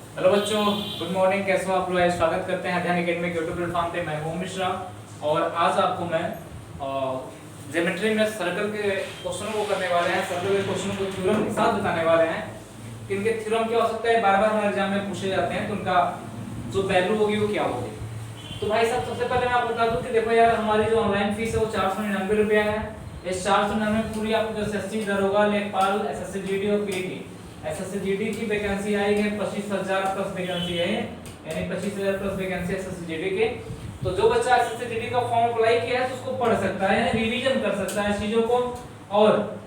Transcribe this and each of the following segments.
Hello बच्चों, good morning. कैसे हो आप लोग? स्वागत करते हैं अध्ययन एकेडमी के यूट्यूब प्लेटफॉर्म पे। मैं हूं मिश्रा और आज आपको मैं ज्योमेट्री में सर्कल के क्वेश्चनों को करने वाले हैं। सर्कल के क्वेश्चनों को थ्योरम के साथ बताने वाले हैं कि इनके थ्योरम क्या हो सकता है, बार बार हमारे एग्जाम में पूछे जाते हैं, तो उनका जो वैल्यू होगी वो क्या होगी। तो भाई साहब, सबसे पहले मैं आपको बता दूं कि देखो यार, हमारी जो ऑनलाइन फीस है वो 499 रुपया है। इस 499 पूरी आपको एसएससी दरोगा, लेखपाल, एसएससी जीडी और पीटी। एसएससी जीडी की वैकेंसी आई है 25,000 प्लस वैकेंसी है, यानी 25,000 प्लस वैकेंसी एसएससी जीडी के। तो जो बच्चा एसएससी जीडी का फॉर्म अप्लाई किया है तो उसको पढ़ सकता है, यानी रिवीजन कर सकता है चीजों को और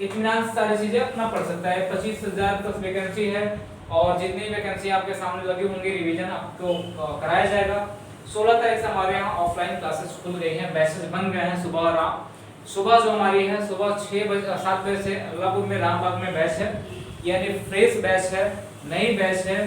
इत्मीनान से सारी चीजें अपना पढ़ सकता है। 25,000 प्लस वैकेंसी है और जितनी वैकेंसी आपके सामने लगी होंगी रिवीजन आपको कराया जाएगा। 16 तारीख से हमारे यहाँ ऑफलाइन क्लासेस खुल गई हैं, बैचेस बन गए हैं। सुबह जो हमारी है सुबह 7 बजे से अल्लाहपुर में रामबाग में बैच है, यानी फ्रेश बैच है, नई बैच है,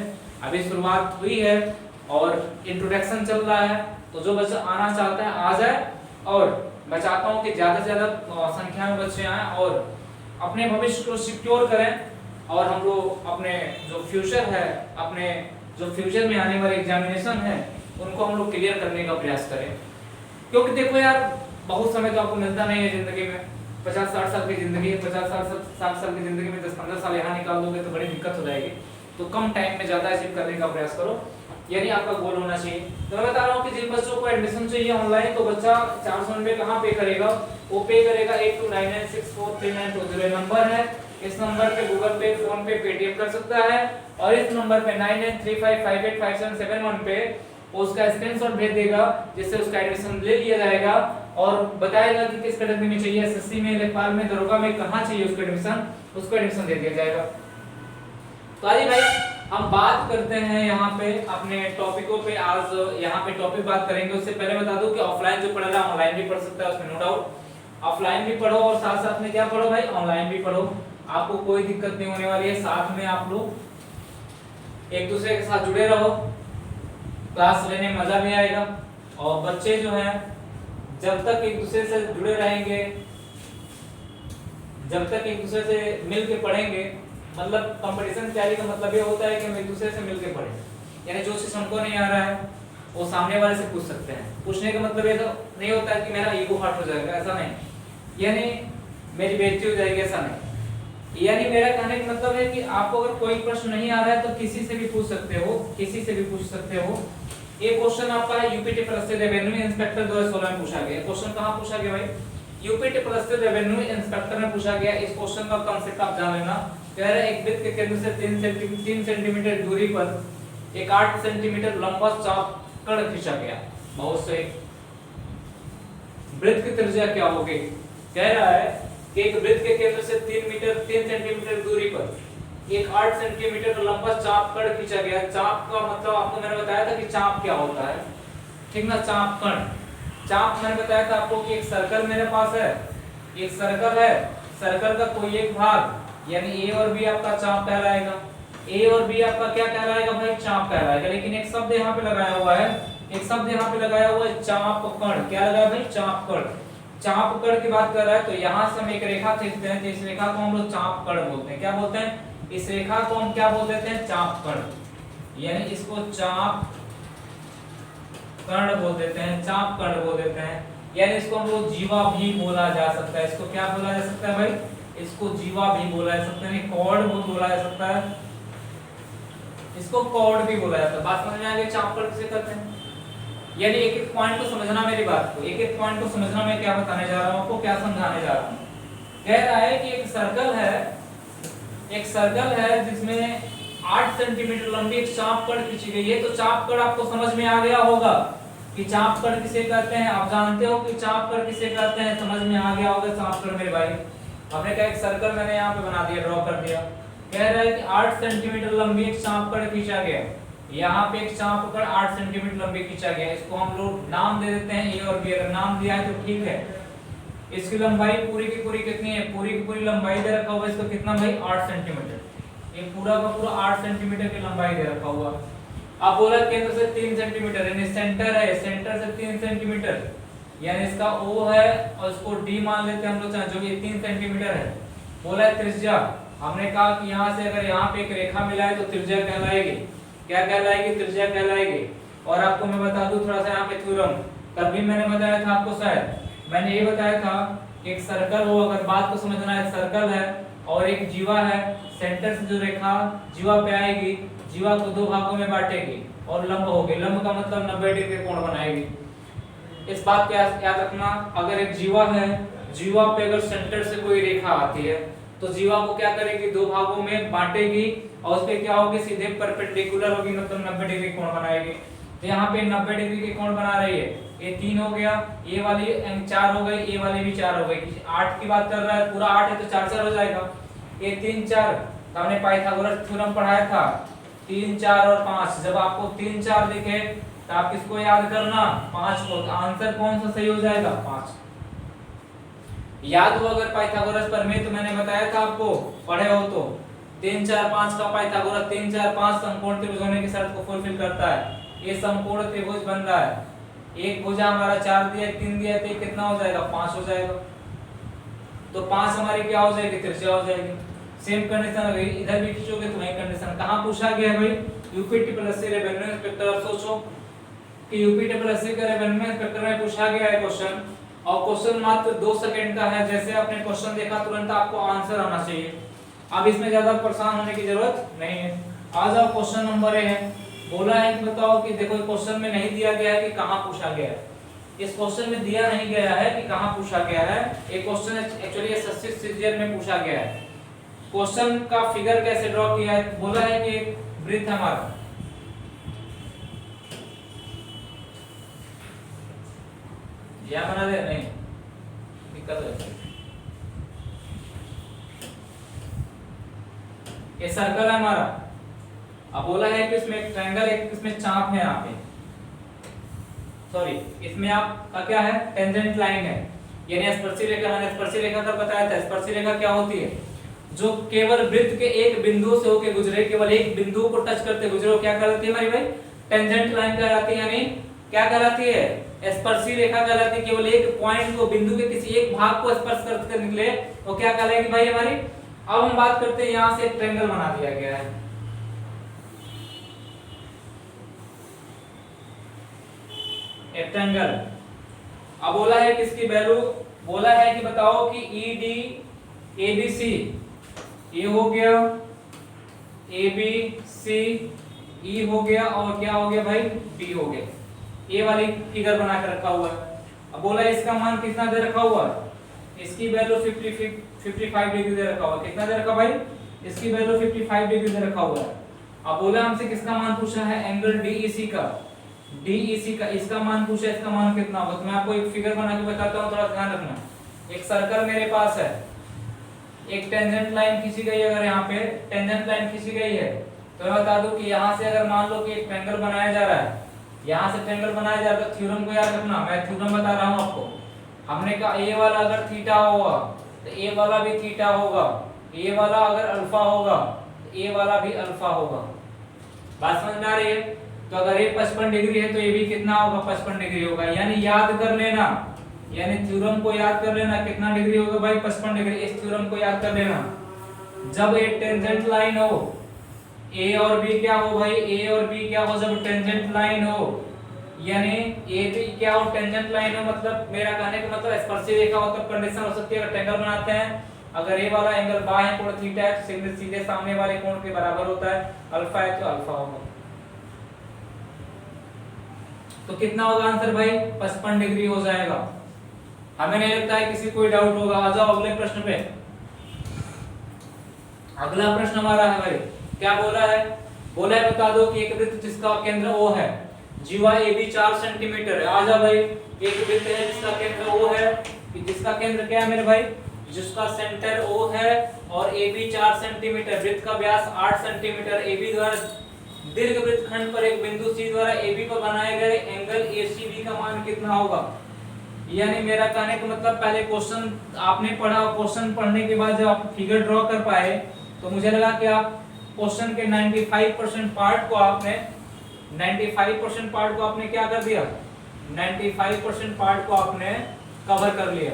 अभी शुरुआत हुई है और इंट्रोडक्शन चल रहा है। तो जो बच्चा आना चाहता है आ जाए और मैं चाहता हूँ कि ज़्यादा से ज़्यादा संख्या में बच्चे आएँ और अपने भविष्य को सिक्योर करें और हम लोग अपने जो फ्यूचर है, अपने जो फ्यूचर में आने वाले एग्जामिनेशन है उनको हम लोग क्लियर करने का प्रयास करें। क्योंकि देखो यार, बहुत समय तो आपको मिलता नहीं है जिंदगी में। 50-60 साल की जिंदगी है, 50-60 साल की जिंदगी में 10-15 साल यहाँ निकाल दोगे तो बड़ी दिक्कत हो जाएगी। तो कम टाइम में ज्यादा अचीव करने का प्रयास करो, यानी आपका गोल होना चाहिए। तो मैं बता रहा हूँ कि जिन बच्चों को एडमिशन चाहिए ऑनलाइन, तो बच्चा 499 कहाँ पे करेगा? वो पे करेगा 8299643920 नंबर है। इस नंबर पे गूगल पे, फोन पे, पेटीएम कर सकता है और इस नंबर पे 9935585771 पे उसका स्क्रीनशॉट भेज देगा, जिससे उसका एडमिशन ले लिया जाएगा और बताएगा कि किस कैटेगरी में चाहिए, एसएससी में, लेखपाल में, दरोगा में, कहां चाहिए उसको एडमिशन दे दिया जाएगा। तो आइए भाई हम बात करते हैं यहाँ पे अपने टॉपिकों पे। आज यहाँ पे टॉपिक बात करेंगे, उससे पहले बता दूं कि ऑफलाइन जो पढ़ रहा है ऑनलाइन भी पढ़ सकता है, उसमें नो डाउट। ऑफलाइन भी पढ़ो और साथ साथ में क्या पढ़ो भाई, ऑनलाइन भी पढ़ो, आपको कोई दिक्कत नहीं होने वाली है। साथ में आप लोग एक दूसरे के साथ जुड़े रहो, क्लास लेने में मजा भी आएगा। और बच्चे जो हैं जब तक एक दूसरे से जुड़े रहेंगे, जब तक एक दूसरे से मिल के पढ़ेंगे, मतलब कंपटीशन तैयारी का मतलब ये होता है कि हम एक दूसरे से मिल के पढ़ें, यानी जो चीज हमको नहीं आ रहा है वो सामने वाले से पूछ सकते हैं। पूछने का मतलब ये तो नहीं होता है कि मेरा ईगो हर्ट हो जाएगा, ऐसा नहीं, यानी मेरी बेइज्जती हो जाएगी, ऐसा नहीं। यानी मेरा कहने का मतलब है कि आपको अगर कोई प्रश्न नहीं आ रहा है तो किसी से भी पूछ सकते हो, किसी से भी पूछ सकते हो। ये क्वेश्चन आपका है यूपीटी प्लस रेवेन्यू इंस्पेक्टर 2016 में पूछा गया। क्वेश्चन कहां पूछा गया भाई? यूपीटी प्लस रेवेन्यू इंस्पेक्टर में पूछा गया। इस क्वेश्चन का कांसेप्ट आप जान लेना। कह रहा है एक वृत्त के केंद्र से 3 सेंटीमीटर दूरी पर एक 8 सेंटीमीटर लंबा चाप कण खींचा गया। बहुत सही। वृत्त की त्रिज्या क्या होगी? कह रहा है कि एक वृत्त के केंद्र से 3 सेंटीमीटर दूरी पर एक 8 सेंटीमीटर लंबा चाप कण खींचा गया। चाप का मतलब आपको मैंने बताया था कि चाप क्या होता है, ठीक ना? चाप कण, चाप मैंने बताया था आपको कि एक सर्कल मेरे पास है, एक सर्कल है, सर्कल का कोई एक भाग यानी ए और बी आपका चाप कहलाएगा। ए और बी आपका क्या कहलाएगा भाई? चाप कहलाएगा। लेकिन एक शब्द यहाँ पे लगाया हुआ है, एक शब्द यहाँ पे लगाया हुआ है चाप कण। क्या लगाया भाई? चाप कण। चाप कण की बात कर रहा है, तो यहाँ से हम एक रेखा खींचते हैं, तो इस रेखा को हम लोग चाप कण बोलते हैं। क्या बोलते हैं? इस रेखा को हम क्या बोल देते हैं? चाप कण, यानी इसको चाप कर्ण बोल देते हैं, चाप कर्ण बोल देते हैं। यानी इसको हम लोग जीवा भी बोला जा सकता है। इसको क्या बोला जा सकता है भाई? इसको जीवा भी बोला जा सकता है, कॉर्ड बोला जा सकता है, इसको कॉर्ड भी बोला जाता है। बात समझ में आ गई? चाप कर्ण किसे कहते हैं? यानी एक एक पॉइंट को समझना, मेरी बात को एक एक पॉइंट को समझना। मैं क्या बताने जा रहा हूँ आपको, क्या समझाने जा रहा हूँ। कह रहा है कि एक सर्कल है जिसमें 8 सेंटीमीटर लंबी एक चाप कण खींची गई है। तो चाप कण आपको समझ में आ गया होगा कि चाप कण किसे कहते हैं। आप जानते हो कि चाप कण किसे कहते हैं, समझ में आ गया होगा चाप कण मेरे भाई। आपने कहा एक सर्कल मैंने यहाँ पे बना दिया, ड्रॉ कर दिया। कह रहा है कि 8 सेंटीमीटर लंबी एक चाप कण खींचा गया। यहाँ पे एक चाप कण 8 सेंटीमीटर लंबी खींचा गया। इसको हम लोग नाम दे देते हैं ए और बी। अगर नाम दिया है तो ठीक है। इसकी लंबाई पूरी की पूरी कितनी है? पूरी की पूरी लंबाई दे रखा हुआ है इसको, कितना भाई? 8 सेंटीमीटर। ये पूरा का पूरा 8 सेंटीमीटर की लंबाई दे रखा हुआ। अब बोला केंद्र से 3 सेंटीमीटर, यानी सेंटर है, सेंटर से 3 सेंटीमीटर, यानी इसका O है और इसको D मान लेते हैं हम लोग, जो ये 3 सेंटीमीटर है। बोला है त्रिज्या, हमने कहा कि यहाँ से अगर यहाँ पे एक रेखा मिला है तो त्रिज्या कहलाएगी। क्या कहलाएगी, त्रिज्या कहलाएगी। और आपको मैं बता दूं थोड़ा सा यहाँ पे थ्योरम, कल भी मैंने बताया था आपको, शायद मैंने ये बताया था कि एक सर्कल हो, अगर बात को समझना है, सर्कल है और एक जीवा है, सेंटर से जो रेखा जीवा पे आएगी, जीवा को दो भागों में बांटेगी और लंब होगी, लंब का मतलब 90 डिग्री कोण बनाएगी। इस बात को याद रखना, अगर एक जीवा है, जीवा पे अगर सेंटर से कोई रेखा आती है तो जीवा को क्या करेगी, दो भागों में बांटेगी और उस पे क्या होगी, सीधे परपेंडिकुलर होगी, मतलब 90 डिग्री कोण बनाएगी। तो यहाँ पे 90 डिग्री के कोण बना रही है, ये 3 हो गया, ये वाली 4 हो गई, ये वाली भी 4 हो गई। 8 की बात कर रहा है, पूरा 8 है तो 4 4 हो जाएगा, ये 3 4, तो हमने पाइथागोरस थ्योरम पढ़ाया था, 3 4 और 5। जब आपको 3 4 दिखे तो आप किसको याद करना, 5 को। आंसर कौन सा सही हो जाएगा, 5। याद हो अगर पाइथागोरस प्रमेय, तो मैंने बताया था आपको, पढ़े हो तो 3 4 5 का पाइथागोरस, 3 4 5 समकोण त्रिभुज होने की शर्त को फुलफिल करता है। ये समकोण त्रिभुज बन रहा है, एक भुजा हमारा 4 दिया, 3 दिया, तो कितना हो जाएगा, 5 हो जाएगा। तो 5 हमारी क्या हो जाएगी, त्रिज्या हो जाएगी। सेम कंडीशन अगर इधर भी खींचोगे तो वही कंडीशन। कहां पूछा गया है भाई, यूपीटीपीएससी रेवेन्यू इंस्पेक्टर। अब सोचो कि यूपीटीपीएससी के रेवेन्यू इंस्पेक्टर में पूछा गया है क्वेश्चन, और क्वेश्चन मात्र 2 सेकंड का है। जैसे आपने क्वेश्चन देखा तुरंत आपको आंसर आना चाहिए। अब इसमें ज्यादा परेशान होने की जरूरत नहीं है। आ जाओ, क्वेश्चन नंबर ए है, बोला है कि बताओ कि देखो क्वेश्चन में नहीं दिया गया है कि कहां पूछा गया है। इस क्वेश्चन में दिया नहीं गया है कि कहां पूछा गया है। एक क्वेश्चन एक्चुअली एसएससी सीजीएल में पूछा गया है। क्वेश्चन का फिगर कैसे ड्रॉ किया है, बोला है कि एक वृत्त हमारा, या बना दे, नहीं दिक्कत है। ये सर्कल है हमारा, अब बोला है कि इसमें एक ट्रायंगल, एक इसमें चाप है, यहाँ पे सॉरी, इसमें आपका क्या है, टेंजेंट लाइन है, यानी स्पर्शी रेखा। मैंने स्पर्शी रेखा का बताया था। स्पर्शी रेखा क्या होती है, जो केवल वृत्त के एक बिंदु से होकर गुजरे, केवल एक बिंदु को टच करते गुजरे, क्या कहलाती है हमारी भाई, टेंजेंट लाइन कहलाती है। यानी क्या कहलाती है, स्पर्शी रेखा कहलाती है। केवल एक पॉइंट को, बिंदु के किसी एक भाग को स्पर्श करते निकले तो क्या कहलाएगी भाई हमारी। अब हम बात करते हैं, यहां से एक ट्रायंगल बना दिया गया है, एक ट्रायंगल। अब बोला है कि इसकी वैल्यू, बोला है कि बताओ कि ईडी एबीसी, ये हो गया एबीसी, ई हो गया और क्या हो गया भाई, बी हो गया। ये वाली फिगर बना कर रखा हुआ है। अब बोला इसका मान कितना दे रखा हुआ है, इसकी वैल्यू 55 डिग्री दे रखा हुआ है। कितना दे रखा भाई, इसकी वैल्यू 55 डिग्री दे रखा हुआ है। अब बोला हमसे किसका मान पूछा है, एंगल डीईसी का, डीईसी का इसका मान पूछा है। इसका मान कितना होगा, तो मैं आपको एक फिगर बना के बताता हूँ, थोड़ा ध्यान रखना। एक सर्कल मेरे पास है, एक टेंजेंट लाइन खींची गई है। अगर यहाँ पे टेंजेंट लाइन खींची गई है तो मैं बता दूं कि यहाँ से अगर मान लो कि एक ट्रायंगल बनाया जा रहा है, यहाँ से ट्रायंगल बनाया जा रहा है, तो थ्योरम को याद रखना। मैं थ्योरम बता रहा हूँ आपको। हमने कहा ए वाला अगर थीटा होगा तो ए वाला भी थीटा होगा, ए वाला अगर अल्फा होगा तो ए वाला भी अल्फा होगा। बात समझ में आ रही है। तो अगर ये 55 डिग्री है तो ये भी कितना होगा, 55 डिग्री होगा। यानी याद कर लेना, यानी थ्योरम को याद कर लेना, कितना डिग्री होगा भाई, 55 डिग्री। इस थ्योरम को याद कर लेना। जब एक टेंजेंट लाइन हो, ए और बी क्या हो भाई, ए और बी क्या हो, जब टेंजेंट लाइन हो, यानी ए बी क्या हो, टेंजेंट लाइन हो, मतलब मेरा कहने का मतलब स्पर्शी रेखा हो, तब कंडीशन हो सकती है। अगर ट्रायंगल बनाते हैं, अगर ए वाला एंगल बाएं कोण थीटा है तो सीधे सामने वाले कोण के बराबर होता है। अल्फा है तो अल्फा होगा। तो कितना होगा आंसर भाई, 55 डिग्री हो जाएगा। हमें नहीं लगता है किसी कोई डाउट होगा। आ जाओ अगले प्रश्न पे। अगला प्रश्न हमारा है भाई, क्या बोला है, बोला है बता दो कि एक वृत्त जिसका केंद्र O है, जीवा AB 4 सेंटीमीटर है। आ जा भाई, एक वृत्त है जिसका केंद्र O है, जिसका केंद्र क्या है मेरे भाई, जिसका सेंटर O है और AB 4 सेंटीमीटर, वृत्त का व्यास 8 सेंटीमीटर, AB द्वारा दीर्घ वृत्तखंड पर एक बिंदु C द्वारा AB पर बनाए गए एंगल ACB का मान कितना होगा। यानी मेरा कहने का मतलब, पहले क्वेश्चन आपने पढ़ा, क्वेश्चन पढ़ने के बाद जब आप फिगर ड्रॉ कर पाए तो मुझे लगा कि आप क्वेश्चन के 95% पार्ट को आपने 95% पार्ट को आपने क्या कर दिया, 95% पार्ट को आपने कवर कर लिया।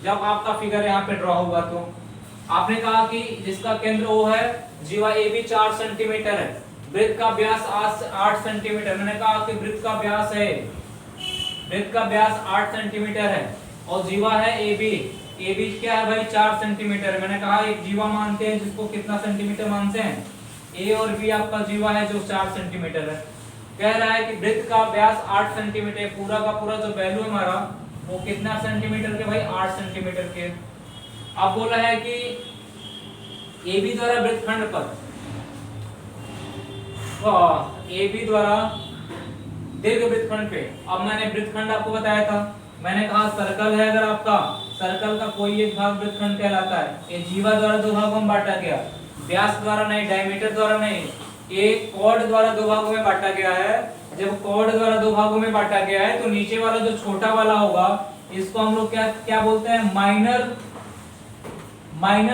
जब आपका फिगर यहाँ पे ड्रॉ होगा तो आपने कहा कि जिसका केंद्र O है, जीवा AB 4 सेंटीमीटर है, वृत्त का व्यास 8 सेंटीमीटर, मैंने कहा कि वृत्त का व्यास है, वृत्त का व्यास 8 सेंटीमीटर है और जीवा है AB, AB क्या है भाई 4 सेंटीमीटर। मैंने कहा एक जीवा मानते हैं जिसको कितना सेंटीमीटर मानते हैं, A और B आपका जीवा है जो 4 सेंटीमीटर है। कह रहा है कि वृत्त का व्यास 8 सेंटीमीटर, पूरा का पूरा जो वैल्यू है हमारा वो कितना सेंटीमीटर के भाई 8 सेंटीमीटर के। अब बोला है कि AB द्वारा वृत्तखंड पर, AB द्वारा दीर्घ वृत्तखंड पे, अब मैंने वृत्तखंड आपको बताया था, मैंने कहा सर्कल है, अगर आपका सर्कल का कोई एक भाग वृत्तखंड कहलाता है। ये जीवा द्वारा दो भागों में बांटा गया, व्यास द्वारा नहीं, डायमीटर द्वारा नहीं, ये कॉर्ड द्वारा दो भागों में बांटा गया है। जब कॉर्ड द्वारा दो भागों में बांटा गया है तो नीचे वाला जो छोटा वाला होगा इसको हम लोग क्या क्या बोलते हैं, माइनर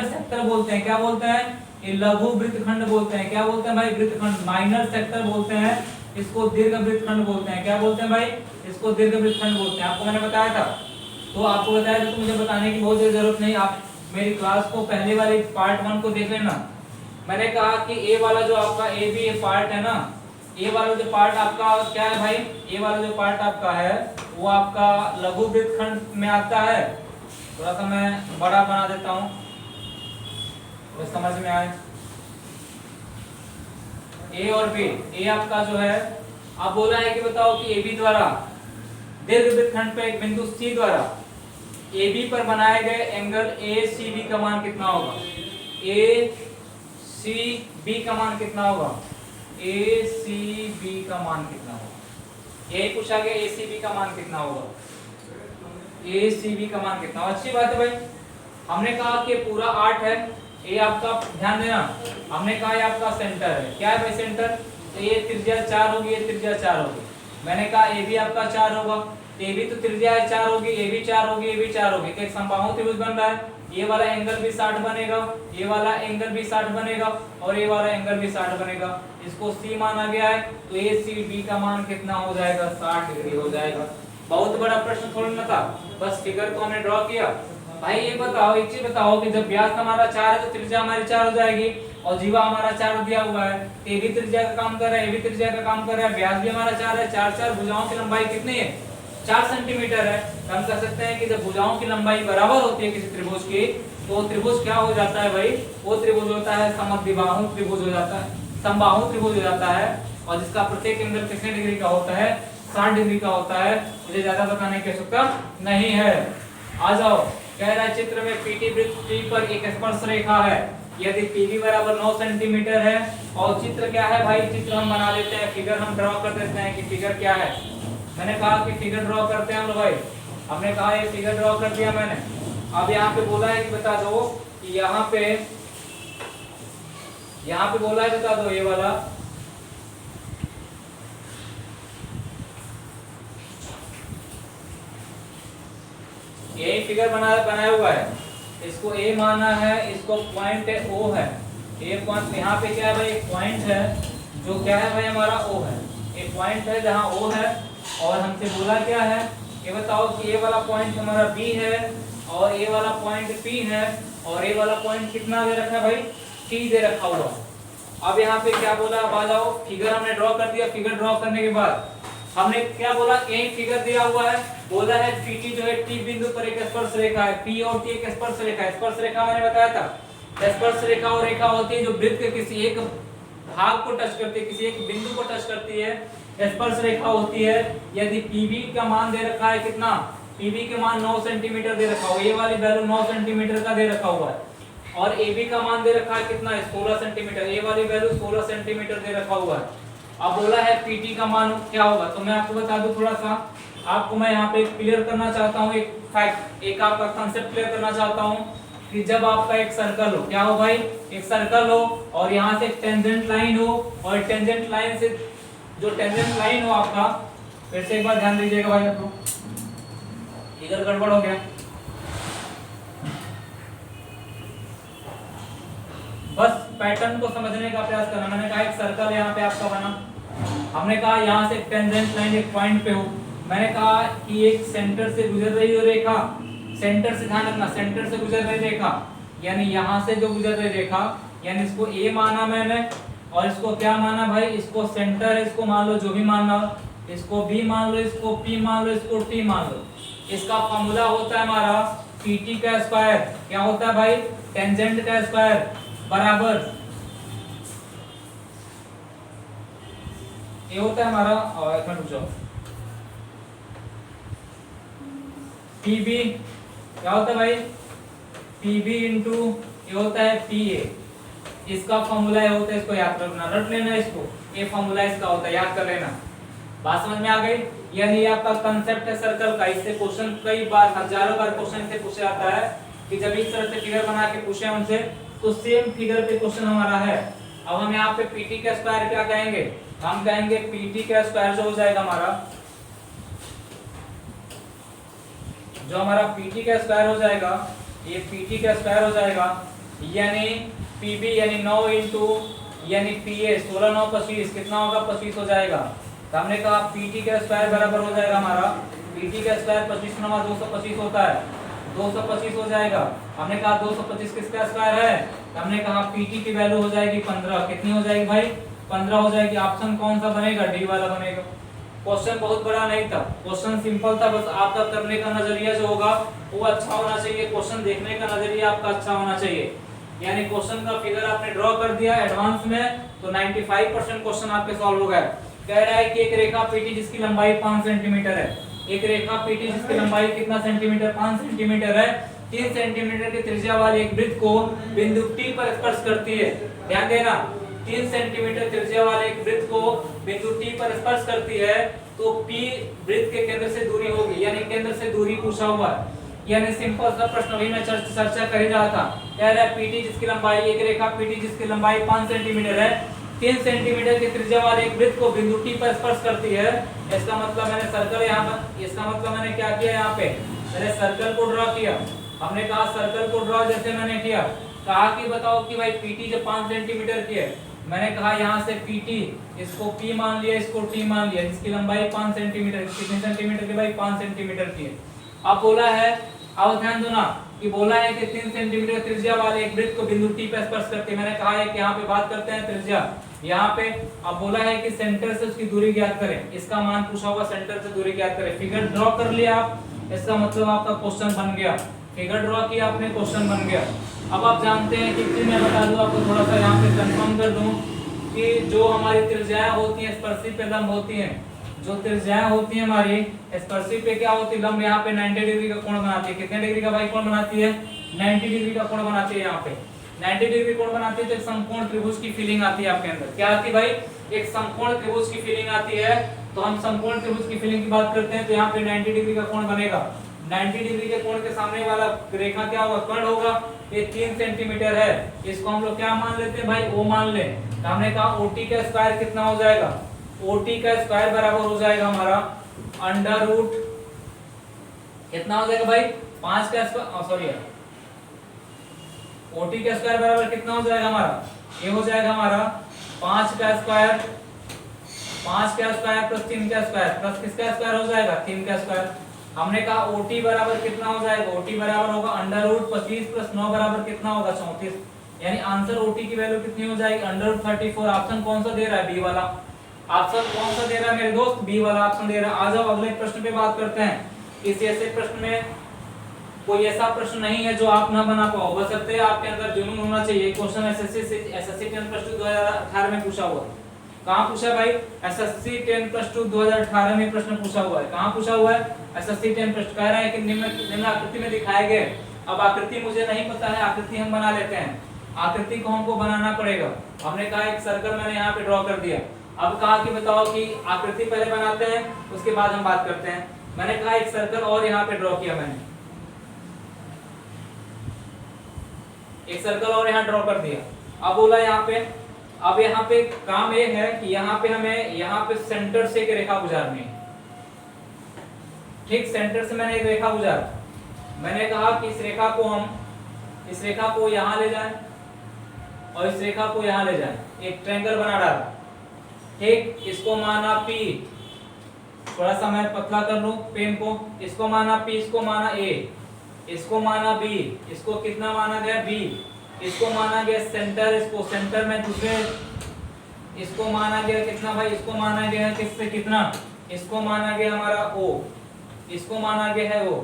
सेक्टर बोलते हैं। क्या बोलते हैं, ये लघु वृत्तखंड बोलते हैं। क्या बोलते हैं भाई, वृत्तखंड, माइनर सेक्टर बोलते हैं, इसको दीर्घ वृत्तखंड बोलते हैं। क्या बोलते हैं भाई, इसको दीर्घ वृत्तखंड बोलते हैं। आपको मैंने बताया था, तो आपको बताया था तो मुझे बताने की बहुत जरूरत नहीं, आप मेरी क्लास को पहले वाले पार्ट 1 को देख लेना। मैंने कहा कि ए वाला जो आपका ए बी पार्ट है ना, ए वाला जो पार्ट आपका क्या है भाई, ए वाला जो पार्ट आपका है वो आपका लघु वृत्तखंड में आता है। थोड़ा सा मैं बड़ा बना देता हूँ तो समझ में आए। ए और बी, ए आपका जो है, अब बोला है कि बताओ कि ए बी द्वारा दीर्घ वृत्तखंड पे एक बिंदु सी द्वारा ए बी पर बनाए गए एंगल ए सी बी का मान कितना होगा, ए सी बी का मान कितना होगा, ए सी बी का मान कितना होगा, यही पूछा गया, ए सी बी का मान कितना होगा, ए सी बी का मान कितना होगा। अच्छी बात है भाई, हमने कहा कि पूरा 8 है, ये आपका ध्यान देना, हमने कहा ये आपका सेंटर है। क्या है भाई सेंटर, तो ये त्रिज्या 4 होगी, ये त्रिज्या 4 होगी। मैंने कहा ए भी आपका 4 होगा, ए भी तो त्रिज्या है 4 होगी, ए भी 4 होगी, ए भी 4 होगी, तो एक समबाहु त्रिभुज बन रहा है। ये वाला एंगल भी 60 बनेगा, ये वाला एंगल भी 60 बनेगा और ये वाला एंगल भी 60 बनेगा। इसको सी माना गया है, तो ए सी बी का मान कितना हो जाएगा, 60 डिग्री हो जाएगा। बहुत बड़ा प्रश्न थोड़ा ना था, बस फिगर को हमने ड्रॉ किया। भाई ये बताओ, एक चीज बताओ कि जब व्यास हमारा 4 है तो त्रिज्या हमारी 4 हो जाएगी और जीवा हमारा 4 दिया हुआ है, तो ये भी त्रिज्या का काम कर रहा है, ये भी त्रिज्या का काम कर रहा है, व्यास भी हमारा 4 है, 4 भुजाओं की लंबाई कितनी है, 4 सेंटीमीटर है। तो हम कह सकते हैं कि जब भुजाओं की लंबाई बराबर होती है किसी त्रिभुज की, तो त्रिभुज क्या हो जाता है भाई, वो त्रिभुज होता है समद्विबाहु त्रिभुज हो जाता है, समबाहु त्रिभुज हो जाता है, और जिसका प्रत्येक एंगल कितने डिग्री का होता है, 60 डिग्री का होता है। मुझे ज्यादा बताने की आवश्यकता नहीं है। आ जाओ, कह रहा है चित्र में पीटी वृत्त P पर एक स्पर्श रेखा है, यदि PB बराबर 9 सेंटीमीटर है, और चित्र क्या है भाई, चित्र हम बना लेते हैं, फिगर हम ड्रॉ कर देते हैं कि फिगर क्या है। मैंने कहा कि फिगर ड्रॉ करते हैं हम लोग भाई, हमने कहा ये फिगर ड्रॉ कर दिया मैंने। अब यहाँ पे बोला है कि बता दो कि यहाँ पे बोला है बता दो ये वाला, यही फिगर बनाया हुआ है, इसको A माना है, इसको पॉइंट O है, ये पॉइंट यहाँ पे क्या है भाई, एक पॉइंट है जो क्या है भाई हमारा O है, एक पॉइंट है जहाँ O है, और हमसे बोला क्या है, ये बताओ कि ये वाला पॉइंट हमारा B है और ये वाला पॉइंट P है, और ये वाला पॉइंट कितना दे रखा है भाई, T दे रखा हुआ। अब यहाँ पे क्या बोला, अब आ जाओ, फिगर हमने ड्रॉ कर दिया। फिगर ड्रॉ करने के बाद हमने क्या बोला, यही फिगर दिया हुआ है, बोला है PT जो है T बिंदु पर एक स्पर्श रेखा है, P और T एक स्पर्श रेखा है। स्पर्श रेखा मैंने बताया था, स्पर्श रेखा और रेखा होती है जो वृत्त के किसी एक भाग को टच करती है, किसी एक बिंदु को टच करती है, स्पर्श रेखा होती है। यदि PB का मान दे रखा है कितना, PB के मान 9 सेंटीमीटर दे रखा हुआ है, ये वाली वैल्यू 9 सेंटीमीटर का दे रखा हुआ है, और AB का मान दे रखा है कितना, 16 सेंटीमीटर, ये वाली वैल्यू 16 सेंटीमीटर दे रखा हुआ है। अब बोला है PT का मान क्या होगा, तो मैं आपको बता दूं, थोड़ा सा आपको मैं यहाँ पे क्लियर करना चाहता हूँ, एक फैक्ट, एक आपका कंसेप्ट क्लियर करना चाहता हूँ कि जब आपका एक सर्कल हो, क्या हो भाई, एक सर्कल हो और यहाँ से एक टेंजेंट लाइन हो, और टेंजेंट लाइन से जो टेंजेंट लाइन हो आपका, फिर से एक बार ध्यान दीजिएगा भाई, आपको इधर गड़बड़ हो गया, बस पैटर्न को समझने का प्रयास करना। मैंने कहा एक सर्कल यहाँ पे आपका बना, हमने कहा यहाँ से टेंजेंट लाइन एक पॉइंट पे हो, मैंने कहा कि एक सेंटर से गुजर रही हो रेखा, सेंटर से ध्यान रखना, सेंटर से गुजर रही रेखा, यानी यहाँ से जो गुजर रही रेखा, यानी इसको A माना मैंने, और इसको क्या माना भाई, इसको सेंटर है, इसको मान लो जो भी मानना हो, इसको बी मान लो, इसको पी मान लो, इसको टी मान लो। इसका फॉर्मूला होता है हमारा पीटी का स्क्वायर, क्या होता है भाई, टेंजेंट का स्क्वायर बराबर, ये होता है हमारा, और एक मिनट रुक जाओ, पीबी क्या होता है भाई, पीबी इंटू ये होता है पीए। इसका फॉर्मूला ये होता है, इसको याद रखना, रट लेना इसको, ये फॉर्मूला इसका होता है, याद कर लेना। बात समझ में आ गई। यानी आपका कंसेप्ट है सर्कल का। इससे क्वेश्चन कई बार, हजारों बार क्वेश्चन से पूछा जाता है कि जब इस तरह से फिगर बना के पूछे हमसे, तो सेम फिगर पे क्वेश्चन हमारा है। अब हम यहाँ पे पीटी का स्क्वायर क्या कहेंगे, हम कहेंगे पीटी का स्क्वायर जो हो जाएगा हमारा, जो हमारा पीटी का स्क्वायर हो जाएगा, ये पीटी का स्क्वायर हो जाएगा, यानी पीबी यानी 9 इंटू यानी पीए 16 9 25 कितना होगा, 25 हो जाएगा। तो हमने कहा पीटी का स्क्वायर बराबर हो जाएगा हमारा, पीटी का स्क्वायर 25 9 225 होता है, 225 हो जाएगा। हमने कहा 225 किसका स्क्वायर है, हमने कहा पीटी की वैल्यू हो जाएगी 15, कितनी हो जाएगी भाई, 15 हो जाएगी। ऑप्शन कौन सा बनेगा, डी वाला बनेगा। क्वेश्चन बहुत बड़ा नहीं था, क्वेश्चन सिंपल था, बस आपका करने का नजरिया जो होगा वो अच्छा होना चाहिए, क्वेश्चन देखने का नजरिया आपका अच्छा होना चाहिए। यानी क्वेश्चन का फिगर आपने ड्रॉ कर दिया एडवांस में, तो 95% क्वेश्चन आपके सॉल्व हो गए। कह रहा है कि एक रेखा पीटी जिसकी लंबाई 5 सेंटीमीटर है, एक रेखा पीटी जिसकी लंबाई कितना सेंटीमीटर, 5 सेंटीमीटर है, 3 सेंटीमीटर की त्रिज्या वाले एक वृत्त को बिंदु टी पर स्पर्श करती है। ध्यान देना, 3 सेंटीमीटर त्रिज्या वाले एक वृत्त को बिंदु टी पर स्पर्श करती है, तो पी वृत्त के केंद्र से दूरी होगी, यानी केंद्र से दूरी पूछा हुआ है। यानी सिंपल सा प्रश्न वही मैं चर्चा कर ही रहा था। कह रहा है पीटी जिसकी लंबाई, एक रेखा पीटी जिसकी लंबाई 5 सेंटीमीटर है, 3 सेंटीमीटर की त्रिज्या वाले एक वृत्त को बिंदु टी पर स्पर्श करती है। इसका मतलब मैंने सर्कल यहाँ पर, इसका मतलब मैंने क्या किया, यहाँ पे मैंने सर्कल को ड्रॉ किया। हमने कहा सर्कल को ड्रॉ जैसे मैंने किया, कहा कि बताओ कि भाई पीटी जब 5 सेंटीमीटर की है, मैंने कहा यहाँ से पीटी, इसको पी मान लिया, इसको टी मान लिया, जिसकी लंबाई 5 सेंटीमीटर, कितने सेंटीमीटर की भाई, 5 सेंटीमीटर की है। अब बोला है, अब ध्यान दो ना, कि बोला है कि 3 सेंटीमीटर त्रिज्या वाले एक वृत्त को बिंदु टी पर स्पर्श करते हैं। मैंने कहा है कि यहाँ पे बात करते हैं त्रिज्या, यहाँ पे अब बोला है कि सेंटर से उसकी दूरी ज्ञात करें, इसका मान पूछा हुआ, सेंटर से दूरी ज्ञात करें। फिगर ड्रॉ कर लिया आप, इसका मतलब आपका क्वेश्चन बन गया, फिगर ड्रॉ किया आपने, क्वेश्चन बन गया। अब आप जानते हैं कि मैं बता दूं आपको, थोड़ा सा यहाँ पे कंफर्म कर दूं कि जो हमारी त्रिज्याएं होती हैं स्पर्शी पे लंब होती हैं, जो त्रिज्याएं होती हैं हमारी स्पर्शी पे क्या होती है, लंब यहाँ पे 90 डिग्री का कोण बनाती है। कितने डिग्री का भाई कोण बनाती है, 90 डिग्री का कोण बनाती है। यहाँ पे 90 डिग्री कोण बनाती है, तो एक समकोण त्रिभुज की फीलिंग आती है आपके अंदर। क्या आती है भाई, एक समकोण त्रिभुज की फीलिंग आती है। तो हम समकोण त्रिभुज की फीलिंग की बात करते हैं, तो यहाँ पे 90 डिग्री का कोण बनेगा। 90 डिग्री के कोण के सामने वाला रेखा क्या होगा, कर्ण होगा। ये 3 सेंटीमीटर है, इसको हम लोग क्या मान लेते हैं भाई, ओ मान ले। तो हमने कहा ओटी का स्क्वायर कितना हो जाएगा, ओटी का स्क्वायर बराबर हो जाएगा हमारा अंडर रूट, कितना हो जाएगा भाई, 5 का स्क्वायर, सॉरी ओटी का स्क्वायर बराबर कितना हो जाएगा हमारा, ये हो जाएगा हमारा 5 का स्क्वायर, 5 का स्क्वायर प्लस 3 का स्क्वायर प्लस किसका स्क्वायर हो जाएगा, 3 का स्क्वायर। हमने कहा ओटी बराबर कितना हो जाएगा, ओटी बराबर होगा अंडर रूट 25 प्लस 9 बराबर कितना होगा, 34। यानी आंसर ओटी की वैल्यू कितनी हो जाएगी, अंडर रूट 34। ऑप्शन कौन सा दे रहा है, बी वाला। ऑप्शन कौन सा दे रहा है मेरे दोस्त, बी वाला ऑप्शन दे रहा है। आ जाओ अगले प्रश्न पे बात करते हैं। इस ऐसे प्रश्न में कोई ऐसा प्रश्न नहीं है जो आप ना बना पाओ, बस सकते आपके अंदर जुनून होना चाहिए। क्वेश्चन एसएससी 10+2 2018 में पूछा हुआ। कहां पूछा भाई, एसएससी 10+2 2018 में प्रश्न पूछा हुआ है। कहां पूछा हुआ है, एसएससी 10+2। कह रहा है कि निम्न आकृति में दिखाए गए, अब आकृति मुझे नहीं पता है, आकृति हम बना लेते हैं। आकृति को हमको बनाना पड़ेगा। हमने कहा एक सर्कल मैंने यहाँ पे ड्रॉ कर दिया। अब कहा कि बताओ कि आकृति पहले बनाते हैं, उसके बाद हम बात करते हैं। मैंने कहा एक सर्कल और यहाँ पे ड्रॉ किया, मैंने एक सर्कल और यहाँ ड्रॉ कर दिया। अब बोला यहाँ पे, अब यहाँ पे काम ये है कि यहाँ पे हमें यहाँ पे सेंटर से एक रेखा गुजारनी है। ठीक, सेंटर से मैंने एक रेखा गुजारा। मैंने कहा कि इस रेखा को हम, इस रेखा को यहाँ ले जाएं और इस रेखा को यहाँ ले जाएं, एक ट्रायंगल बना डाला। ठीक, इसको माना P, थोड़ा सा मैं पतला कर लूं पेन को। इसको माना P, इसको माना A, इसको माना B, इसको कितना माना गया B, इसको माना गया सेंटर, इसको सेंटर में दूसरे इसको माना गया कितना भाई, इसको माना गया है किससे कितना, इसको माना गया हमारा O, इसको माना गया है O,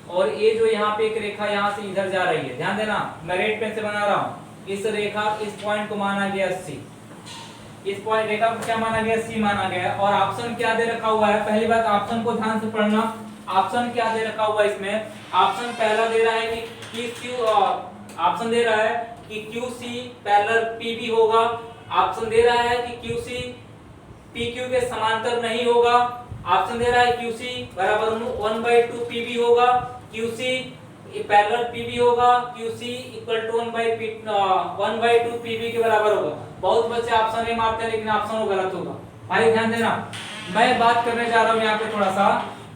और ये जो यहाँ पे एक रेखा यहाँ से इधर जा रही है, ध्यान देना मैं रेड पेन से बना रहा हूँ, इस रेखा इस पॉइंट को माना गया C, इस पॉइंट रेखा को क्या माना गया, C माना गया। और ऑप्शन क्या दे रखा हुआ है, पहली बात ऑप्शन को ध्यान से पढ़ना, ऑप्शन क्या दे रखा हुआ है इसमें, ऑप्शन पहला दे रहा है कि Q, ऑप्शन दे रहा है कि QC पैरेलल PB होगा, ऑप्शन दे रहा है कि QC PQ के समांतर नहीं होगा, ऑप्शन दे रहा है QC बराबर 1/2 PB होगा, QC पैरेलल PB होगा, QC इक्वल टू 1/2 PB के बराबर होगा। बहुत बच्चे ऑप्शन ए मारते हैं लेकिन ऑप्शन वो गलत होगा, भाई ध्यान देना। मैं बात करने जा रहा हूं यहाँ पे थोड़ा सा,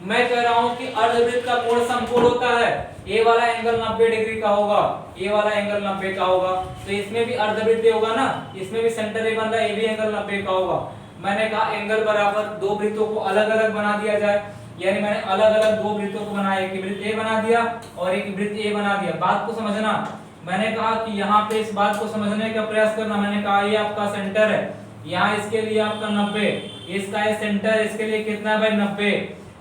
मैं कह रहा हूं कि अर्धवृत्त का कोण समकोण होता है, ये वाला एंगल 90 डिग्री का होगा, ये वाला एंगल 90 का होगा, तो इसमें भी अर्धवृत्त होगा ना, इसमें भी सेंटर ए बन रहा है, ये भी एंगल 90 का होगा। मैंने कहा एंगल बराबर दो वृत्तों को अलग अलग बना दिया जाए, यानी मैंने अलग अलग दो वृत्तों को बनाया, एक वृत्त ए बना दिया और एक वृत्त ए बना दिया। बात को समझना, मैंने कहा कि यहाँ पे इस बात को समझने का प्रयास करना, मैंने कहा ये आपका सेंटर है, यहाँ इसके लिए आपका 90, इसका ये सेंटर, इसके लिए कितना है भाई 90।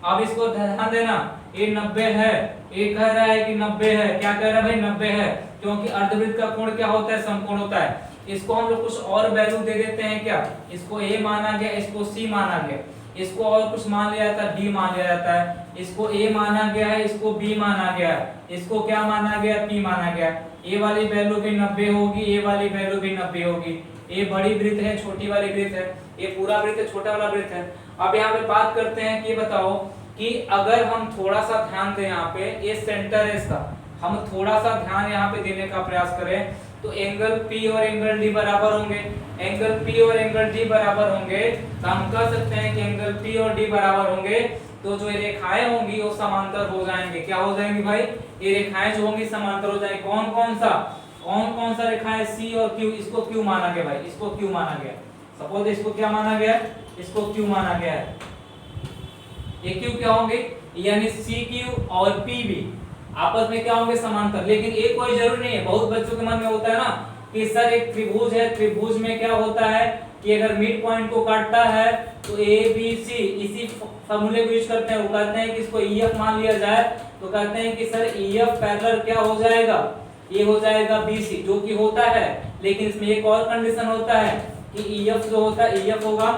अब इसको ध्यान देना, ये 90 है, ये कह रहा है कि 90 है, क्या कह रहा है भाई 90 है, क्योंकि अर्धवृत्त का कोण क्या होता है, समकोण होता है। इसको हम लोग कुछ और वैल्यू दे देते हैं क्या, इसको a माना गया, इसको c माना गया, इसको और कुछ मान लिया जाता है, d मान लिया जाता है, इसको a माना गया है, इसको b माना गया है, इसको क्या माना गया, p माना गया। a वाली वैल्यू भी 90 होगी, a वाली वैल्यू भी 90 होगी। ये बड़ी वृत्त है, छोटी वाली वृत्त है, ये पूरा वृत्त है, छोटा वाला वृत्त है। अब यहाँ पे बात करते हैं कि बताओ कि अगर हम थोड़ा सा ध्यान दें, यहाँ पे ये सेंटर है इसका, हम थोड़ा सा ध्यान यहाँ पे देने का प्रयास करें तो एंगल P और एंगल D बराबर होंगे, एंगल P और एंगल D बराबर होंगे, तो हम कह सकते हैं कि एंगल P और D बराबर होंगे, तो जो रेखाएं होंगी वो समांतर हो जाएंगे। क्या हो जाएंगी भाई, ये रेखाएं जो होंगी समांतर हो जाएंगी। कौन कौन सा रेखाएं C और Q, इसको Q माना गया भाई, इसको Q माना गया। सपोज इसको क्या माना गया, इसको Q माना गया है। ये Q क्या होंगे, यानी CQ और PB आपस में क्या होंगे, समांतर। लेकिन एक कोई जरूरी नहीं है, बहुत बच्चों के मन में होता है ना कि सर एक त्रिभुज है, त्रिभुज में क्या होता है कि अगर मिड पॉइंट को काटता है तो ABC, इसी फॉर्मूले को यूज करते हैं, वो कहते हैं कि इसको EF मान लिया जाए, तो कहते हैं कि सर EF पैरेलल क्या हो जाएगा, ये हो जाएगा BC, जो कि होता है। लेकिन इसमें एक और कंडीशन होता है कि EF जो होता है, EF होगा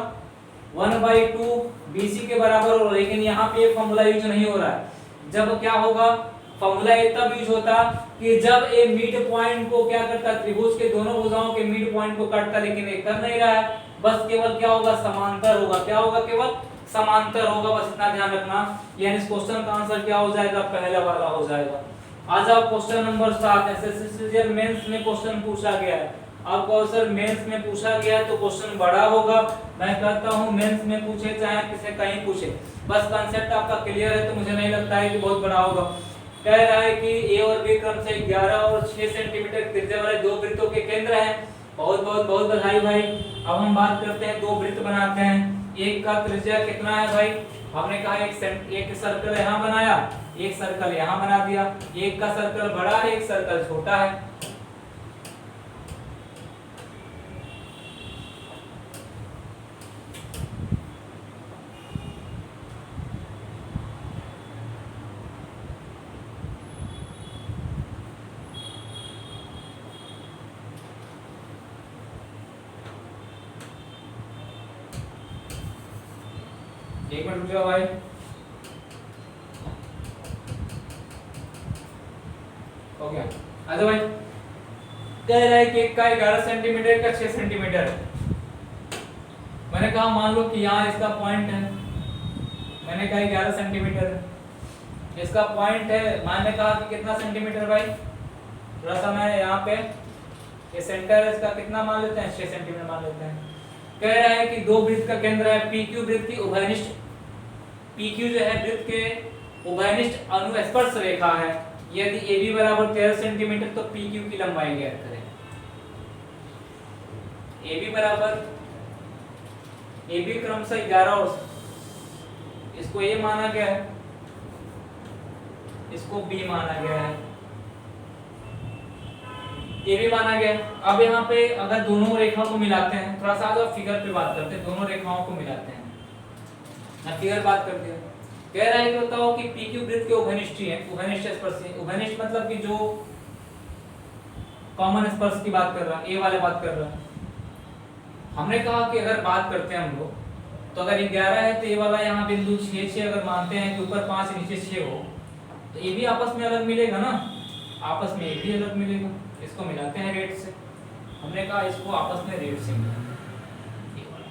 1/2 BC के बराबर होगा, लेकिन यहाँ पे ये फॉर्मूला यूज नहीं हो रहा है। जब क्या होगा, फॉर्मूला ये तब यूज होता कि जब ये मिड पॉइंट को क्या करता, त्रिभुज के दोनों भुजाओं के मिड पॉइंट को काटता, लेकिन ये कर नहीं रहा है, बस केवल क्या होगा, समांतर होगा। क्या होगा, केवल समांतर होगा, बस इतना ध्यान रखना। यानी इस क्वेश्चन का आंसर क्या हो जाएगा, पहला वाला हो जाएगा। आज आप क्वेश्चन नंबर 7 एसएससी मेंस में क्वेश्चन पूछा गया है। अब क्वेश्चन मेंस में पूछा गया है तो क्वेश्चन बड़ा होगा, मैं कहता हूं मेंस में पूछे चाहे किसे कहीं पूछे, बस कांसेप्ट आपका क्लियर है तो मुझे नहीं लगता है कि बहुत बड़ा होगा। कह रहा है कि ए और बी क्रम से 11 और 6 सेंटीमीटर त्रिज्या वाले दो वृत्तों के केंद्र हैं। बहुत बधाई भाई। अब हम बात करते हैं, दो वृत्त बनाते हैं। एक का त्रिज्या कितना है भाई, हमने कहा एक सर्कल यहाँ बनाया, एक सर्कल यहाँ बना दिया। एक का सर्कल बड़ा है, एक सर्कल छोटा है। एक मिनट रुक जाओ भाई। हो गया, अच्छा भाई। कह रहा है कि एक का 11 सेंटीमीटर का 6 सेंटीमीटर। मैंने कहा मान लो कि यहाँ इसका पॉइंट है, मैंने कहा 11 सेंटीमीटर इसका पॉइंट है। मैंने कहा कि कितना सेंटीमीटर भाई, थोड़ा सा मैं यहाँ पे ये सेंटर है इसका कितना मान लेते हैं, 6 सेंटीमीटर मान लेते हैं। कह रहा है कि दो वृत्त का केंद्र है, PQ वृत्त की उभयनिष्ठ, PQ जो है वृत्त के उभयनिष्ठ अनुस्पर्श रेखा है। यदि AB बराबर 13 सेंटीमीटर तो PQ की लंबाई ज्ञात करें। AB बराबर, AB क्रमशः 11 और इसको A माना गया है, इसको B माना गया है। ये भी माना गया। अब यहाँ पे अगर दोनों रेखाओं को मिलाते हैं, थोड़ा सा जो फिगर पे बात करते हैं, दोनों रेखाओं को मिलाते हैं। मैं फिगर बात कर दिया, कह रहा है कि बताओ कि PQ वृत्त के उभयनिष्ठी है, उभयनिष्ठ स्पर्शी। उभयनिष्ठ मतलब कि जो कॉमन स्पर्श की बात कर रहा है, ए वाले बात कर रहा है। हमने कहा कि अगर बात करते हैं हम लोग, तो अगर 11 है तो ये वाला यहाँ बिंदु 6 अगर मानते हैं कि ऊपर 5 नीचे 6 हो, तो ये भी आपस में अलग मिलेगा ना, आपस में ये भी अलग मिलेगा। इसको मिलाते हैं रेट से। हमने कहा इसको आपस में रेट से मिलाते हैं, ये वाला,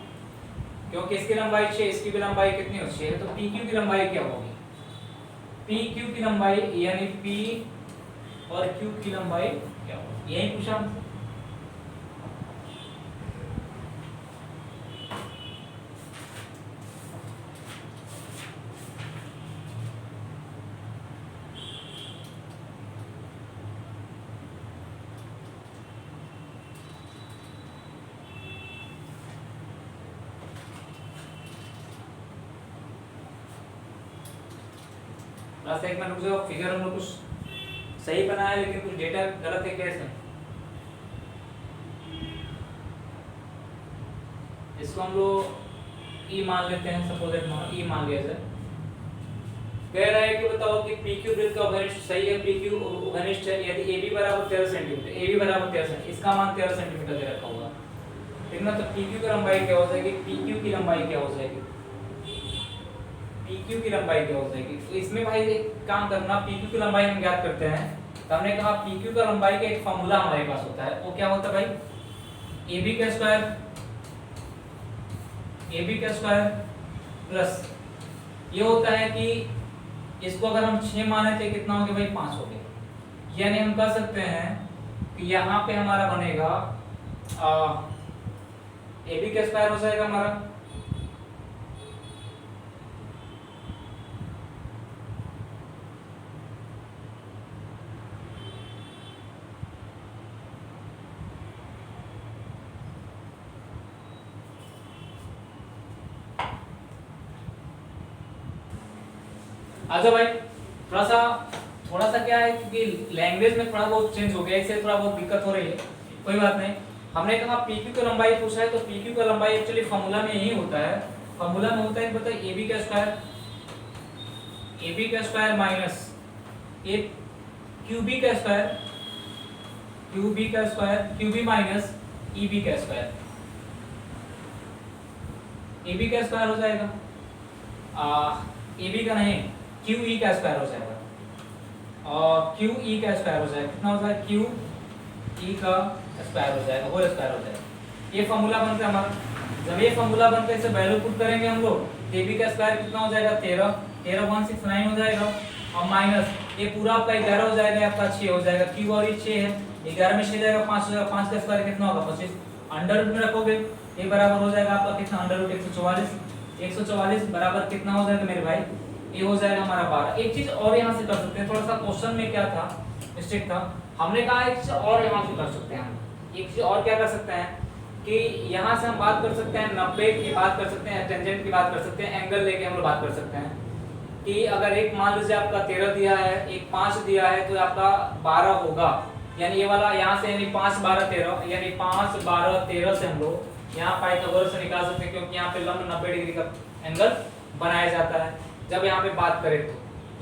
क्योंकि इसकी लंबाई 6, इसकी भी लंबाई कितनी हो 6 है, तो PQ की लंबाई क्या होगी? PQ की लंबाई यानी P और Q की लंबाई क्या होगी, यही पूछा हमसे। बस एक मिनट रुक जाओ, फिगर हम लोग कुछ सही बनाया है लेकिन कुछ डेटा गलत है। कैसे? इसको हम लोग ई मान लेते हैं, सपोज ई मान लिया जाए। कह रहा है कि बताओ कि PQ वृत्त का उभयनिष्ठ सही है, PQ उभयनिष्ठ है यदि AB बराबर 13 सेंटीमीटर, AB बराबर 13 सेंटीमीटर, इसका मान 13 सेंटीमीटर दे रखा होगा, ठीक ना। तो PQ की लंबाई क्या हो जाएगी, PQ की लंबाई क्या हो जाएगी, PQ की लंबाई क्या हो जाएगी। तो इसमें भाई एक काम करना, PQ की लंबाई हम ज्ञात करते हैं, तो हमने कहा PQ का लंबाई का एक फार्मूला हमारे पास होता है, वो क्या होता है भाई, AB का स्क्वायर, AB का स्क्वायर प्लस ये होता है कि इसको अगर हम 6 माने तो कितना हो गया भाई, 5 हो गया। यानी हम कह सकते हैं कि यहाँ पे हमारा बनेगा AB का स्क्वायर हो जाएगा हमारा, अच्छा भाई थोड़ा सा क्या है कि लैंग्वेज में थोड़ा बहुत चेंज हो गया, इससे थोड़ा बहुत दिक्कत हो रही है, कोई बात नहीं। हमने कहा PQ की लंबाई पूछा है, तो PQ का लंबाई एक्चुअली फार्मूला में यही होता है, फार्मूला में होता है कि बताइए AB का स्क्वायर, AB का स्क्वायर माइनस QB का स्क्वायर, QB का स्क्वायर, QB माइनस EB का स्क्वायर, AB का स्क्वायर हो जाएगा, AB का नहीं QE का स्क्वायर हो जाएगा, और QE का स्क्वायर हो जाएगा, कितना हो जाएगा, QE का स्क्वायर हो जाएगा, होल स्क्वायर हो जाएगा। ये फार्मूला बनता है हमारा। जब ये फार्मूला बनता है, इसे वैल्यू पुट करेंगे हम लोग, AB का स्क्वायर कितना हो जाएगा, 13 हो जाएगा, और माइनस ये पूरा आपका 11 हो जाएगा, आपका 6 हो जाएगा, Q और ये 6 है, 11 में 6 जाएगा 5 हो जाएगा, 5 का स्क्वायर कितना होगा 25, अंडर रूट में रखोगे ये बराबर हो जाएगा आपका कितना, अंडर रूट 144, 144 बराबर कितना हो जाएगा मेरे भाई, ये हो जाएगा हमारा 12। एक चीज और यहाँ से कर सकते हैं, थोड़ा सा क्वेश्चन में क्या था, मिस्टेक था, हमने कहा एक चीज और यहाँ से कर सकते हैं, एक चीज और क्या कर सकते हैं कि यहाँ से हम बात कर सकते हैं 90 की बात कर सकते हैं, टेंजेंट की बात कर सकते हैं, एंगल लेके हम लोग बात कर सकते हैं कि अगर एक मान लीजिए आपका 13 दिया है, एक 5 दिया है, तो आपका 12 होगा, यानी ये वाला यहाँ से यानी 5 12 13, यानी 5 12 13 से हम लोग यहाँ पाइथागोरस से निकाल सकते हैं, क्योंकि यहाँ पे लंब 90 डिग्री का एंगल बनाया जाता है जब यहाँ पे बात करें तो,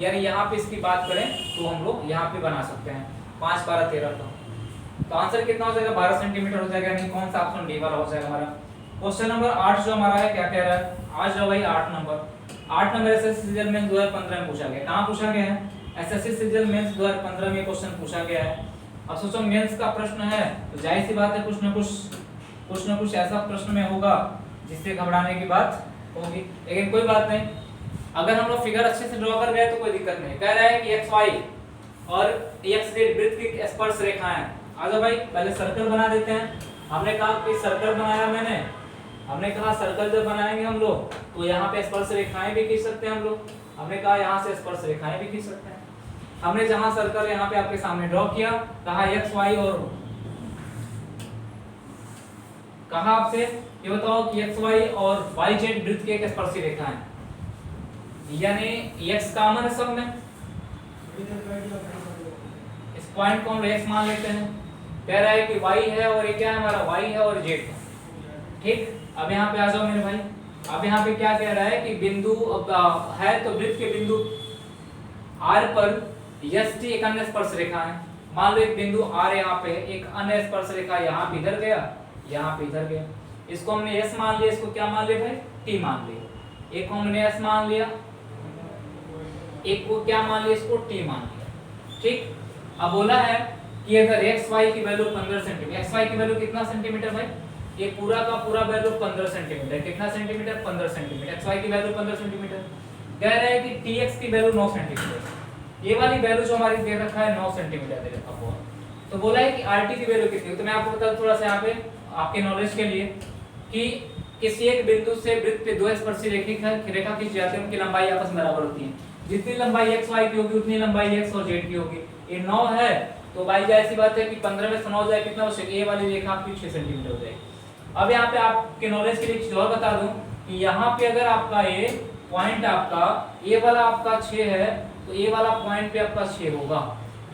यानी यहाँ पे इसकी बात करें तो हम लोग यहाँ पे बना सकते हैं 5 12 13 का। तो आंसर कितना हो जाएगा, 12 सेंटीमीटर हो जाएगा, यानी कौन सा ऑप्शन डी वाला हो जाएगा हमारा। क्वेश्चन नंबर 8 जो हमारा है क्या कह रहा है, आज जो भाई 8 नंबर एसएससी सिविल मेंस 2015 में पूछा गया। कहाँ पूछा गया है, एसएससी सिविल मेंस 2015 में क्वेश्चन पूछा गया है। अब सोचो मेंस का प्रश्न है तो जाहिर सी बात है कुछ न कुछ ऐसा प्रश्न में होगा जिससे घबराने की बात होगी, लेकिन कोई बात नहीं, अगर हम लोग फिगर अच्छे से ड्रॉ कर गए तो कोई दिक्कत नहीं। कह रहा है कि एक्स वाई और एक्स जेड वृत्त की स्पर्श रेखाएं। आ जाओ भाई पहले सर्कल बना देते हैं। हमने कहा कि सर्कल बनाया मैंने, हमने कहा सर्कल जब बनाएंगे हम लोग तो यहाँ पे स्पर्श रेखाएं भी खींच सकते हैं हम लोग। हमने कहा यहाँ से स्पर्श रेखाएं भी खींच सकते हैं। हमने जहां सर्कल यहाँ पे आपके सामने ड्रॉ किया, कहा एक्स वाई, और कहा आपसे ये बताओ कि एक्स वाई और वाई जेड वृत्त की एक स्पर्शी रेखा है, यानी एक्स कॉमन सब में, इस पॉइंट को हम एक्स मान लेते हैं, कह रहा है कि y है और ये क्या है हमारा y है और z है। ठीक, अब यहाँ पे आ जाओ मेरे भाई। अब यहाँ पे क्या कह रहा है कि बिंदु है तो वृत्त के बिंदु r पर यष्टि एक अन्य स्पर्श रेखा है। मान लो एक बिंदु r यहाँ पे है, एक अन्य स्पर्श रेखा यहाँ पे इधर गया, यहाँ पे इधर गया। इसको हमने s मान लिया, इसको क्या मान लिया भाई, t मान लिया। एक को हमने s मान लिया, एक को क्या मान लिया, इसको t मान लिया। ठीक, अब बोला है कि अगर xy की वैल्यू 15 सेंटीमीटर, xy की वैल्यू कितना सेंटीमीटर भाई, ये पूरा का पूरा वैल्यू 15 सेंटीमीटर, कितना सेंटीमीटर, 15 सेंटीमीटर। xy की वैल्यू 15 सेंटीमीटर। कह रहा है कि tx की वैल्यू 9 सेंटीमीटर। ये वाली वैल्यू जो हमारी दे रखा है 9 सेंटीमीटर दे रखा हुआ। तो बोला है कि rt की वैल्यू कितनी है। तो मैं आपको बता दूं थोड़ा सा यहाँ पे आपके नॉलेज के लिए कि किसी एक बिंदु से वृत्त पे दो स्पर्शी रेखा खींची जाती है, उनकी लंबाई आपस में बराबर होती है। जितनी लंबाई xy की होगी उतनी लंबाई x और z की होगी। ये 9 है तो भाई जाहिर सी बात है कि 15 में से 9 जाए कितना हो जाएगा, ये वाली रेखा आपकी 6 सेंटीमीटर हो जाएगी। अब यहाँ पे आपके नॉलेज के लिए चीज और बता दूं कि यहाँ पे अगर आपका ये पॉइंट आपका ये वाला आपका 6 है तो ये वाला पॉइंट पे आपका 6 होगा,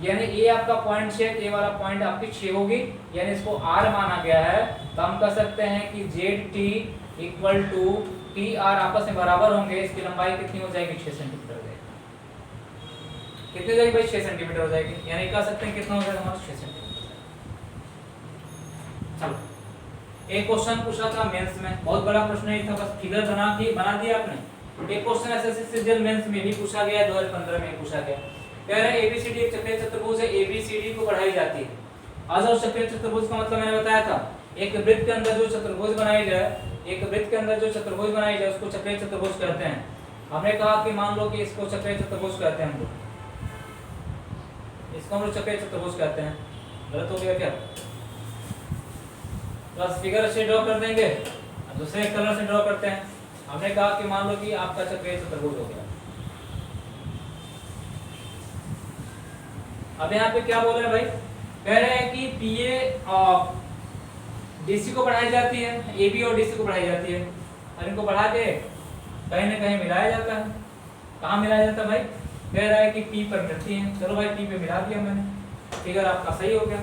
यानी ये आपका पॉइंट 6, ये वाला पॉइंट आपकी 6 होगी, यानी इसको r माना गया है। तो हम कह सकते हैं कि ZT इक्वल टू TR आपस में बराबर होंगे। इसकी लंबाई कितनी हो जाएगी, 6 सेंटीमीटर हो जाएगी। कितनी हो जाएगी भाई, 6 सेंटीमीटर हो जाएगी, यानी कह सकते हैं कितना हो जाएगा हमारा 6 सेंटीमीटर। चलो, एक क्वेश्चन पूछा था मेंस में, बहुत बड़ा प्रश्न नहीं था, बस फिगर बना दिया आपने। एक क्वेश्चन एसएससी सीजीएल मेंस में भी पूछा गया, 2015 में पूछा गया। कह रहा है एबीसीडी एक चक्रीय चतुर्भुज है, एबीसीडी को बढ़ाई जाती है। आज और चक्रीय चतुर्भुज का मतलब मैंने बताया था, एक वृत्त के अंदर जो चतुर्भुज बनाई जाए, एक वृत्त के अंदर जो चतुर्भुज बनाई जाए उसको चक्रीय चतुर्भुज कहते हैं। हमने कहा कि मान लो कि इसको चक्रीय चतुर्भुज कहते हैं हम लोग, इसको हम लोग चक्रीय चतुर्भुज कहते हैं। गलत हो गया क्या? बस फिगर से ड्रॉ कर देंगे, दूसरे कलर से ड्रॉ करते हैं। हमने कहा कि मान लो कि आपका चक्रीय चतुर्भुज हो गया। अब यहाँ पे क्या बोल रहे हैं भाई, कह रहे हैं कि PA DC को बढ़ाई जाती है, AB और DC को बढ़ाई जाती है, और इनको बढ़ा के कहीं ना कहीं मिलाया जाता है। कहाँ मिलाया जाता है भाई, कह रहा है कि P पर मिलती है। चलो भाई P पे मिला दिया मैंने, फिगर आपका सही हो गया।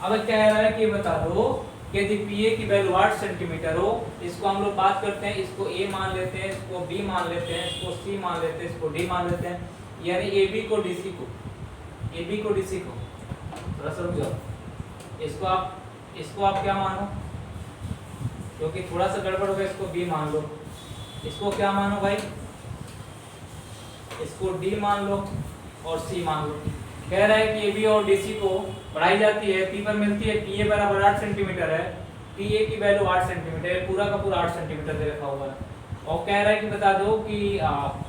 अब क्या कह रहा है कि बता दो कि यदि PA की वैल्यू 8 सेंटीमीटर हो, इसको हम लोग बात करते हैं, इसको A मान लेते हैं, इसको B मान लेते हैं, इसको C मान लेते हैं, इसको D मान लेते हैं, यानी AB को DC को थोड़ा सा रुक जाओ, इसको आप क्या मानो, क्योंकि थोड़ा सा गड़बड़ हो गया, इसको B मान लो, इसको क्या मानो भाई, इसको D मान लो और C मान लो। कह रहा है कि AB और DC को बढ़ाई जाती है, P पर मिलती है, PA बराबर 8 सेंटीमीटर है, PA की वैल्यू 8 सेंटीमीटर है, पूरा का पूरा 8 सेंटीमीटर दे रखा हुआ है। और कह रहा है कि बता दो कि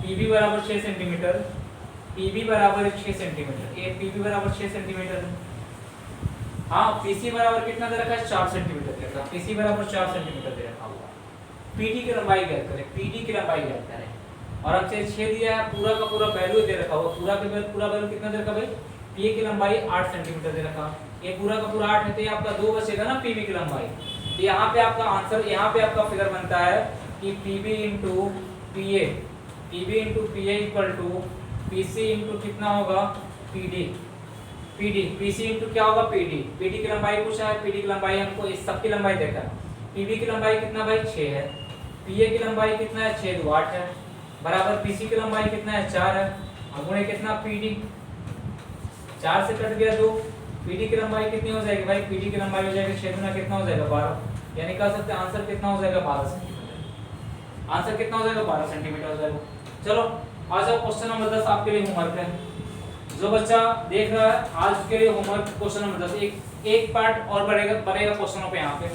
PB बराबर 6 सेंटीमीटर, PB बराबर 6 सेंटीमीटर, ये PB बराबर 6 सेंटीमीटर है। हाँ, PC बराबर कितना दे रखा है, 4 सेंटीमीटर दे रखा है, PC बराबर 4 सेंटीमीटर दे रखा हुआ है। PD की लंबाई ज्ञात करें, PD की लंबाई ज्ञात करें, और अब 6 दिया है, पूरा का पूरा वैल्यू दे रखा हुआ, पूरा वैल्यू कितना दे रखा भाई, PA की लंबाई 8 सेंटीमीटर दे रखा, ये पूरा का पूरा 8 है, तो ये आपका 2 बचेगा ना PB की लंबाई। तो यहाँ पे आपका आंसर, यहाँ पे आपका फिगर बनता है कि PB into PA equal to PC into कितना होगा, PC इंटू क्या होगा, PD की लंबाई पूछा है, PD की लंबाई हमको इस सब की लंबाई देखा है। PB की लंबाई कितना भाई, 6 है, PA की लंबाई कितना है, 6 2 8 है, बराबर PC की लंबाई कितना है, 4 है, गुणे कितना PD, 4 से कट गया 2, PD की लंबाई कितनी हो जाएगी भाई, PD की लंबाई हो जाएगी 6 गुना कितना हो जाएगा, 12, यानी कह सकते हैं आंसर कितना हो जाएगा, 12 सेंटीमीटर। आंसर कितना हो जाएगा, 12 सेंटीमीटर हो जाएगा। चलो आ जाओ, क्वेश्चन नंबर 10 आपके लिए होमवर्क है। जो बच्चा देख रहा है आज के लिए होमवर्क क्वेश्चन नंबर 10, एक पार्ट और बढ़ेगा क्वेश्चनों पे। यहाँ पे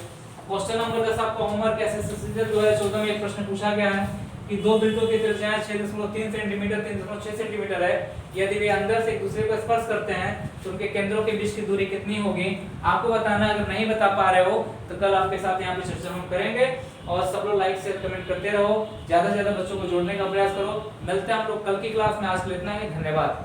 क्वेश्चन नंबर 10 आपका होमवर्क एसएससी 2014 में एक प्रश्न पूछा गया है कि दो वृत्तों की त्रिज्याएं 6.3 सेंटीमीटर 3.6 सेंटीमीटर है, यदि वे अंदर से एक दूसरे को स्पर्श करते हैं तो उनके केंद्रों के बीच की दूरी कितनी होगी, आपको बताना है। अगर नहीं बता पा रहे हो तो कल आपके साथ यहाँ पे चर्चा हम करेंगे, और सब लोग लाइक शेयर कमेंट करते रहो, ज्यादा से ज्यादा बच्चों को जोड़ने का प्रयास करो। मिलते हैं हम लोग कल की क्लास में, आज के लिए इतना ही, धन्यवाद।